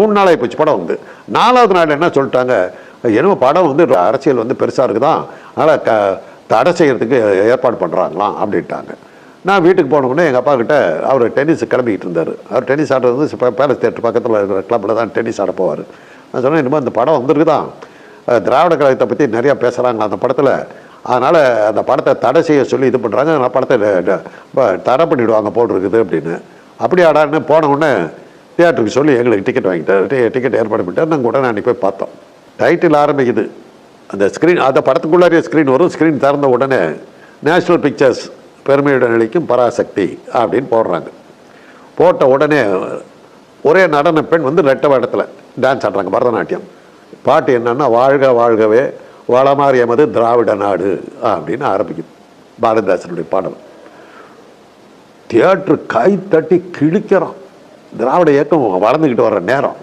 3 நாள் ஆகிப்போச்சு படம் வந்து. 4வது நாள் என்ன சொல்லிட்டாங்க, என்னமோ படம் வந்து அரசியல் வந்து பெருசாக இருக்குதான், அதனால் தடை செய்கிறதுக்கு ஏற்பாடு பண்ணுறாங்களாம் அப்படின்ட்டாங்க. நான் வீட்டுக்கு போனோடனே எங்கள் அப்பா கிட்ட அவர் டென்னிஸ் கிளம்பிக்கிட்டு இருந்தார். அவர் டென்னிஸ் ஆடுறது வந்து பேலஸ் தேட்டர் பக்கத்தில் இருக்கிற கிளப்பில் தான் டென்னிஸ் ஆட போவார். நான் சொன்னேன், இனிமேல் இந்த படம் வந்திருக்குதான், திராவிட கழகத்தை பற்றி நிறையா பேசுகிறாங்க அந்த படத்தில், அதனால் அந்த படத்தை தடை செய்ய சொல்லி இது பண்ணுறாங்க, அதனால் படத்தை தடை பண்ணிவிடுவாங்க போட்டிருக்குது அப்படின்னு. அப்படி ஆடான்னு போன உடனே தியேட்டருக்கு சொல்லி எங்களுக்கு டிக்கெட் வாங்கிட்டார், டிக்கெட் ஏற்பாடு பண்ணிட்டார். நாங்கள் உடனே அன்றைக்கி போய் பார்த்தோம். டைட்டில் ஆரம்பிக்குது, அந்த ஸ்க்ரீன், அந்த படத்துக்குள்ளாரிய ஸ்க்ரீன் வரும். ஸ்க்ரீன் திறந்த உடனே நேஷ்னல் பிக்சர்ஸ் பெருமையுடன் நிலைக்கும் பராசக்தி அப்படின்னு போடுறாங்க. போட்ட உடனே ஒரே நடன பெண் வந்து ரெட்டை வேடத்தில் டான்ஸ் ஆடுறாங்க, பரதநாட்டியம். பாட்டு என்னன்னா, வாழ்க வாழ்கவே வளமாறு எமது திராவிட நாடு அப்படின்னு ஆரம்பிக்குது பாரதிதாசனுடைய பாடல். தியேட்டர் கை தட்டி கிழிக்கிறான். திராவிட இயக்கம் வளர்ந்துக்கிட்டு வர்ற நேரம்.